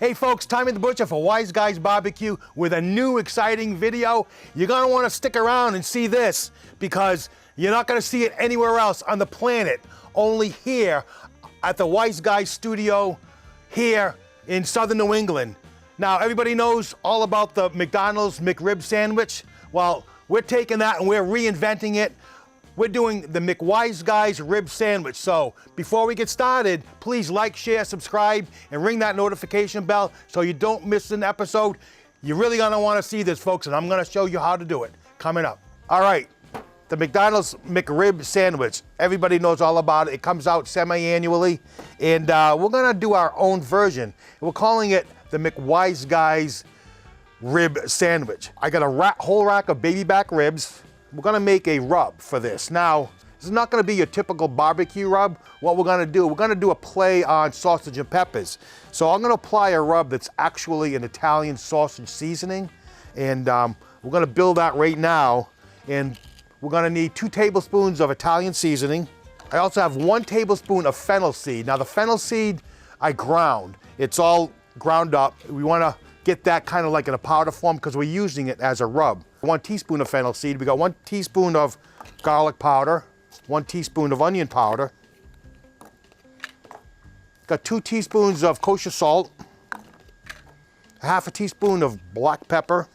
Hey folks, Tommy the Butcher for Wise Guys BBQ with a new exciting video. You're gonna wanna stick around and see this because you're not gonna see it anywhere else on the planet, only here at the Wise Guys studio here in Southern New England. Now, everybody knows all about the McDonald's McRib sandwich. Well, we're taking that and we're reinventing it. We're doing the McWiseGuys rib sandwich. So before we get started, please like, share, subscribe, and ring that notification bell so you don't miss an episode. You're really gonna wanna see this, folks, and I'm gonna show you how to do it coming up. All right, the McDonald's McRib sandwich. Everybody knows all about it. It comes out semi-annually, and we're gonna do our own version. We're calling it the McWiseGuys rib sandwich. I got a whole rack of baby back ribs. We're gonna make a rub for this. Now, this is not gonna be your typical barbecue rub. What we're gonna do a play on sausage and peppers. So I'm gonna apply a rub that's actually an Italian sausage seasoning. And we're gonna build that right now. And we're gonna need 2 tablespoons of Italian seasoning. I also have 1 tablespoon of fennel seed. Now the fennel seed, I ground. It's all ground up. We wanna get that kind of like in a powder form because we're using it as a rub. 1 teaspoon of fennel seed. We got 1 teaspoon of garlic powder, 1 teaspoon of onion powder. Got 2 teaspoons of kosher salt, 1/2 teaspoon of black pepper,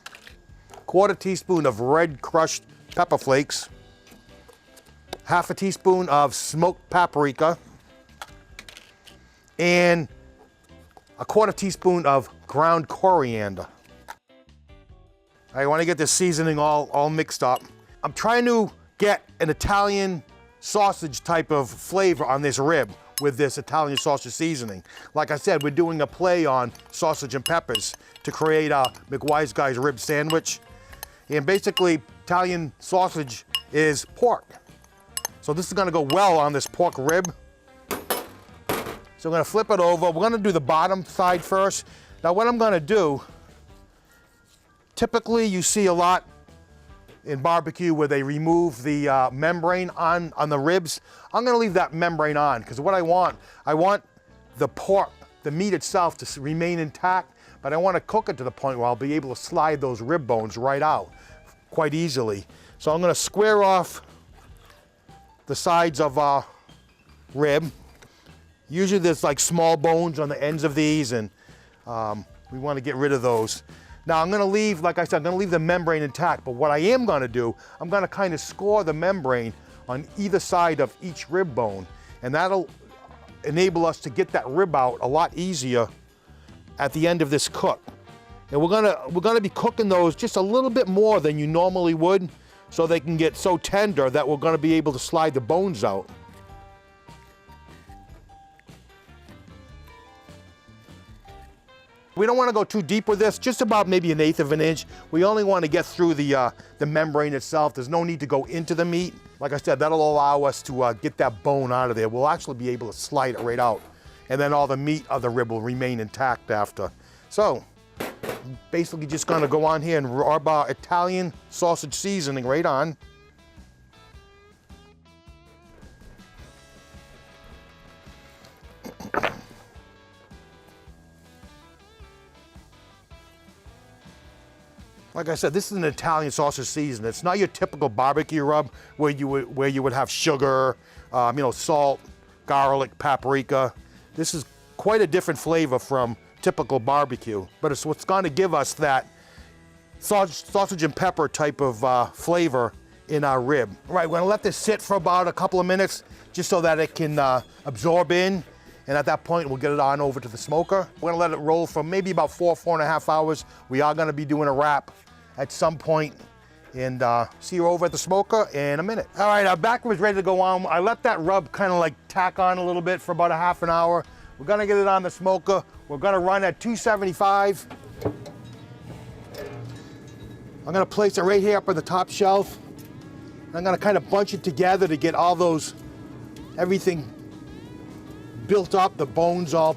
1/4 teaspoon of red crushed pepper flakes, 1/2 teaspoon of smoked paprika, and 1/4 teaspoon of ground coriander. I want to get this seasoning all mixed up. I'm trying to get an Italian sausage type of flavor on this rib with this Italian sausage seasoning. Like I said, we're doing a play on sausage and peppers to create a McWiseGuys rib sandwich. And basically, Italian sausage is pork. So this is gonna go well on this pork rib. So I'm gonna flip it over. We're gonna do the bottom side first. Now what I'm gonna do, typically you see a lot in barbecue where they remove the membrane on the ribs. I'm gonna leave that membrane on because what I want the pork, the meat itself to remain intact, but I wanna cook it to the point where I'll be able to slide those rib bones right out quite easily. So I'm gonna square off the sides of our rib. Usually there's like small bones on the ends of these and we wanna get rid of those. Now I'm gonna leave, like I said, I'm gonna leave the membrane intact, but what I am gonna do, I'm gonna kind of score the membrane on either side of each rib bone, and that'll enable us to get that rib out a lot easier at the end of this cook. And we're gonna be cooking those just a little bit more than you normally would, so they can get so tender that we're gonna be able to slide the bones out. We don't want to go too deep with this, just about maybe 1/8 of an inch. We only want to get through the membrane itself. There's no need to go into the meat. Like I said, that'll allow us to get that bone out of there. We'll actually be able to slide it right out. And then all the meat of the rib will remain intact after. So, basically just gonna go on here and rub our Italian sausage seasoning right on. Like I said, this is an Italian sausage seasoning. It's not your typical barbecue rub where you would have sugar, salt, garlic, paprika. This is quite a different flavor from typical barbecue, but it's what's going to give us that sausage and pepper type of flavor in our rib. All right, we're gonna let this sit for about a couple of minutes just so that it can absorb in. And at that point, we'll get it on over to the smoker. We're gonna let it roll for maybe about 4.5 hours. We are gonna be doing a wrap at some point, and see you over at the smoker in a minute. All right, our back was ready to go on. I let that rub kind of like tack on a little bit for about a half an hour. We're gonna get it on the smoker. We're gonna run at 275. I'm gonna place it right here up on the top shelf. I'm gonna kind of bunch it together to get all those, everything built up, the bones all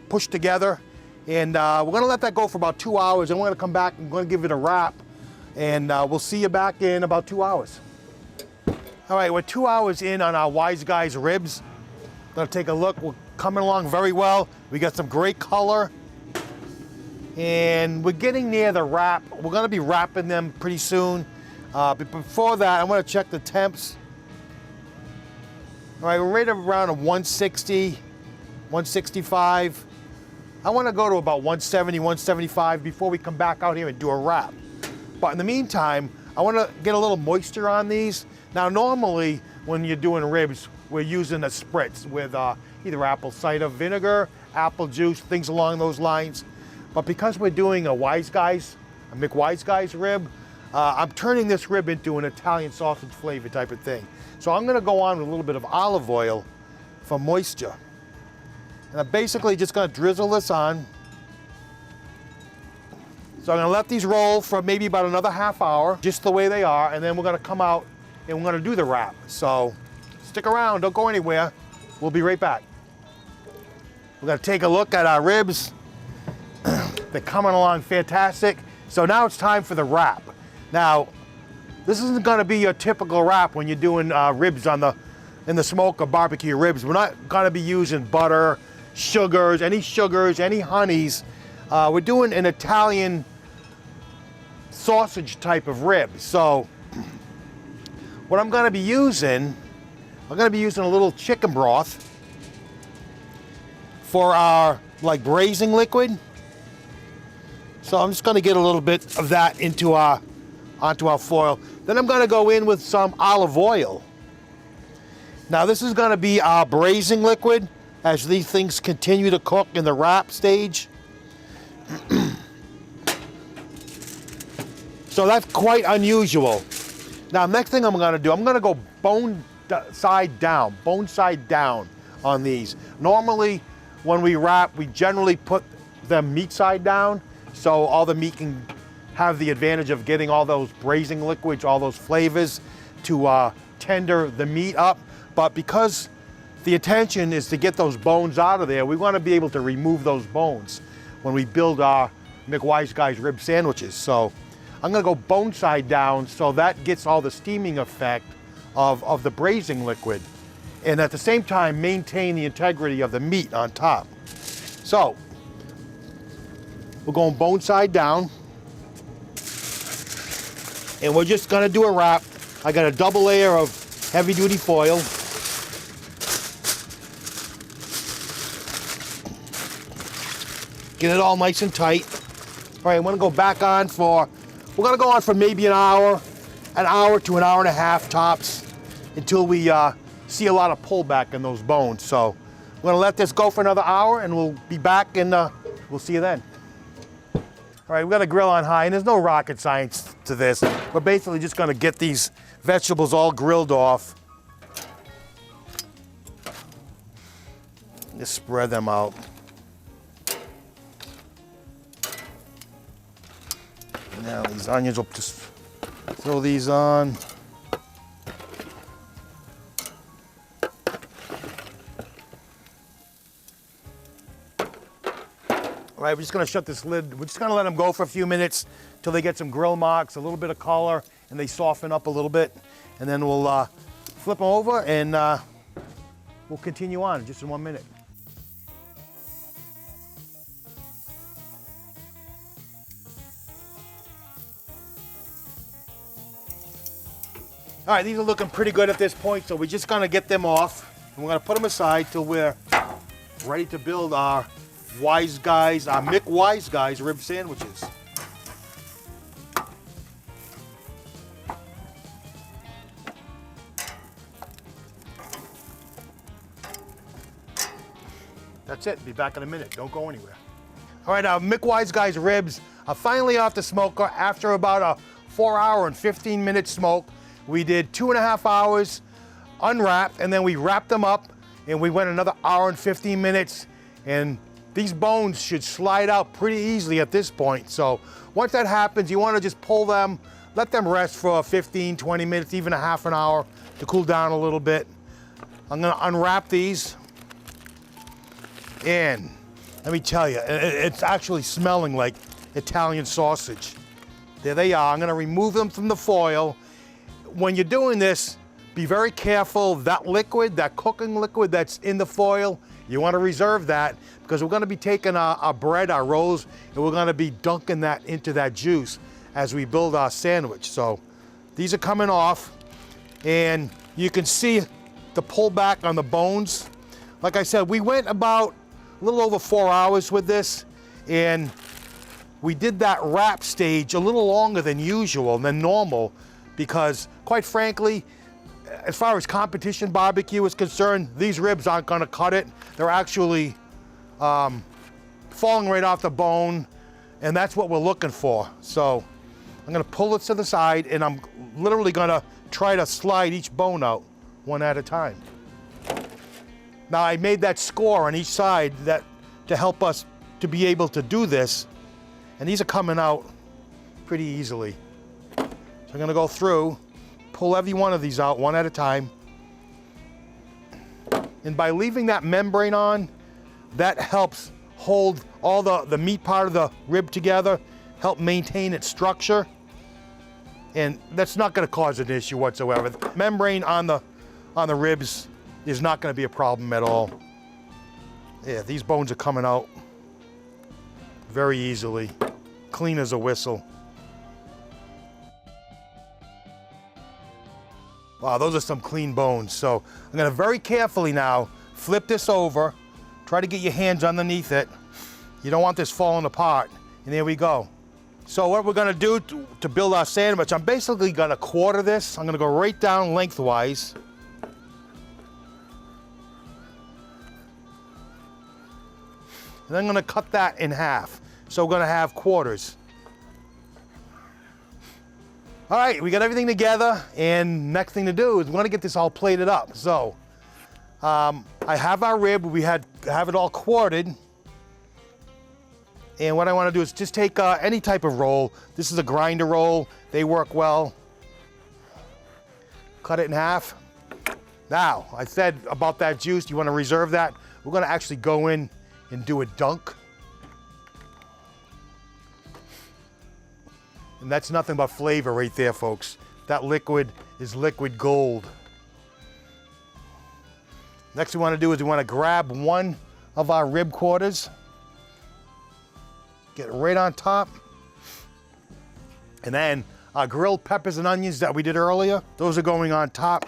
pushed together. And we're gonna let that go for about 2 hours, and we're gonna come back and we're gonna give it a wrap, and we'll see you back in about 2 hours. All right, we're 2 hours in on our Wise Guys ribs. Gonna take a look. We're coming along very well. We got some great color. And we're getting near the wrap. We're gonna be wrapping them pretty soon. But before that, I wanna check the temps. All right, we're right around a 160, 165. I wanna go to about 170, 175 before we come back out here and do a wrap. But in the meantime, I wanna get a little moisture on these. Now, normally, when you're doing ribs, we're using a spritz with either apple cider vinegar, apple juice, things along those lines. But because we're doing a McWiseGuys rib, I'm turning this rib into an Italian sausage flavor type of thing. So I'm gonna go on with a little bit of olive oil for moisture. And I'm basically just gonna drizzle this on. So I'm gonna let these roll for maybe about another half hour, just the way they are, and then we're gonna come out and we're gonna do the wrap. So stick around, don't go anywhere. We'll be right back. We're gonna take a look at our ribs. They're coming along fantastic. So now it's time for the wrap. Now, this isn't gonna be your typical wrap when you're doing ribs in the smoke or barbecue ribs. We're not gonna be using butter, sugars, any honeys. We're doing an Italian sausage type of rib. So what I'm gonna be using a little chicken broth for our braising liquid. So I'm just gonna get a little bit of that onto our foil. Then I'm gonna go in with some olive oil. Now this is gonna be our braising liquid as these things continue to cook in the wrap stage. So that's quite unusual. Now next thing I'm gonna do, I'm gonna go bone side down on these. Normally when we wrap, we generally put them meat side down, so all the meat can have the advantage of getting all those braising liquids, all those flavors to tender the meat up. But because the intention is to get those bones out of there, we want to be able to remove those bones when we build our McWiseGuys rib sandwiches. So I'm gonna go bone side down so that gets all the steaming effect of the braising liquid, and at the same time maintain the integrity of the meat on top. So we're going bone side down, and we're just gonna do a wrap. I got a double layer of heavy duty foil. Get it all nice and tight. All right, I'm gonna go back on we're gonna go on for maybe an hour to an hour and a half tops until we see a lot of pullback in those bones. So we're gonna let this go for another hour and we'll be back and we'll see you then. All right, we've got a grill on high and there's no rocket science to this. We're basically just gonna get these vegetables all grilled off. Just spread them out. Now these onions, will just throw these on. All right, we're just gonna shut this lid. We're just gonna let them go for a few minutes till they get some grill marks, a little bit of color, and they soften up a little bit. And then we'll flip them over and we'll continue on just in 1 minute. All right, these are looking pretty good at this point, so we're just gonna get them off, and we're gonna put them aside till we're ready to build our McWiseGuys rib sandwiches. That's it, be back in a minute, don't go anywhere. All right, our McWiseGuys ribs are finally off the smoker after about a 4-hour and 15-minute smoke. We did 2.5 hours unwrapped, and then we wrapped them up, and we went another hour and 15 minutes, and these bones should slide out pretty easily at this point. So once that happens, you want to just pull them, let them rest for 15, 20 minutes, even a half an hour to cool down a little bit. I'm gonna unwrap these, and let me tell you, it's actually smelling like Italian sausage. There they are. I'm gonna remove them from the foil. When you're doing this, be very careful. That liquid, that cooking liquid that's in the foil, You want to reserve that because we're going to be taking our bread, our rolls, and we're going to be dunking that into that juice as we build our sandwich. So these are coming off, and you can see the pullback on the bones. Like I said, we went about a little over 4 hours with this, and we did that wrap stage a little longer than usual, than normal, because quite frankly, as far as competition barbecue is concerned, these ribs aren't gonna cut it. They're actually falling right off the bone, and that's what we're looking for. So I'm gonna pull it to the side, and I'm literally gonna try to slide each bone out one at a time. Now I made that score on each side that to help us to be able to do this, and these are coming out pretty easily. So I'm gonna go through, pull every one of these out one at a time. And by leaving that membrane on, that helps hold all the meat part of the rib together, help maintain its structure. And that's not gonna cause an issue whatsoever. The membrane on the ribs is not gonna be a problem at all. Yeah, these bones are coming out very easily, clean as a whistle. Wow, those are some clean bones. So I'm gonna very carefully now flip this over, try to get your hands underneath it. You don't want this falling apart, and there we go. So what we're gonna do to build our sandwich, I'm basically gonna quarter this. I'm gonna go right down lengthwise. And then I'm gonna cut that in half. So we're gonna have quarters. All right, we got everything together, and next thing to do is we're gonna get this all plated up. So I have our rib, we have it all quartered. And what I wanna do is just take any type of roll. This is a grinder roll, they work well. Cut it in half. Now, I said about that juice, you wanna reserve that. We're gonna actually go in and do a dunk. And that's nothing but flavor right there, folks. That liquid is liquid gold. Next we want to do is we want to grab one of our rib quarters, get it right on top, and then our grilled peppers and onions that we did earlier, those are going on top.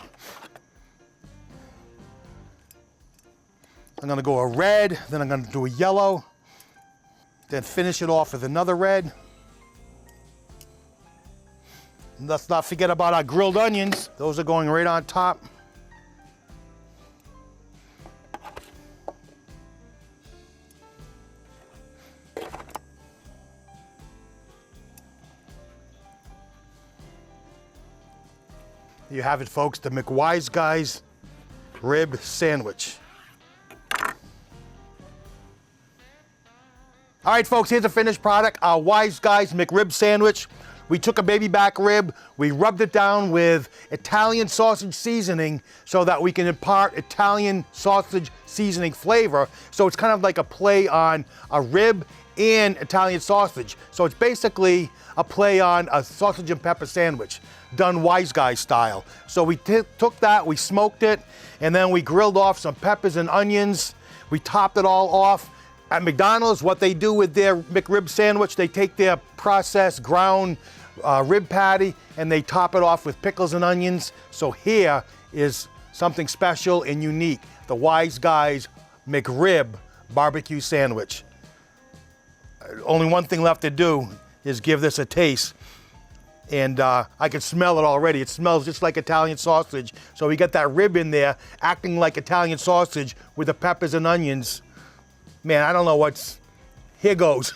I'm gonna go a red, then I'm gonna do a yellow, then finish it off with another red. And let's not forget about our grilled onions. Those are going right on top. You have it, folks, the McWiseGuys rib sandwich. All right, folks, here's a finished product, our WiseGuys McRib sandwich. We took a baby back rib, we rubbed it down with Italian sausage seasoning so that we can impart Italian sausage seasoning flavor. So it's kind of like a play on a rib and Italian sausage. So it's basically a play on a sausage and pepper sandwich, done WiseGuys style. So we took that, we smoked it, and then we grilled off some peppers and onions. We topped it all off. At McDonald's, what they do with their McRib sandwich, they take their processed ground rib patty and they top it off with pickles and onions. So here is something special and unique, the WiseGuys McRib barbecue sandwich. Only one thing left to do is give this a taste. And I can smell it already. It smells just like Italian sausage. So we got that rib in there acting like Italian sausage with the peppers and onions. Man, I don't know what's, here goes.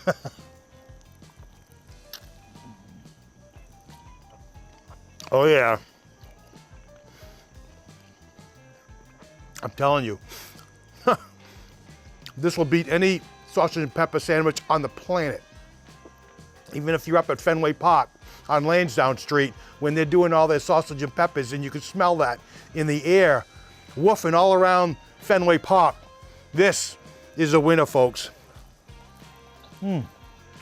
Oh yeah. I'm telling you, this will beat any sausage and pepper sandwich on the planet. Even if you're up at Fenway Park on Lansdowne Street when they're doing all their sausage and peppers, and you can smell that in the air, woofing all around Fenway Park. This is a winner, folks.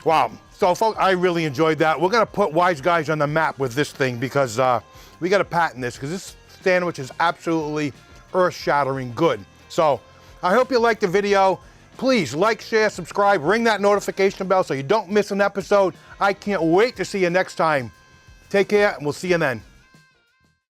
Wow. So, folks, I really enjoyed that. We're gonna put WiseGuys on the map with this thing because we gotta patent this because this sandwich is absolutely earth-shattering good. So, I hope you liked the video. Please like, share, subscribe, ring that notification bell so you don't miss an episode. I can't wait to see you next time. Take care, and we'll see you then.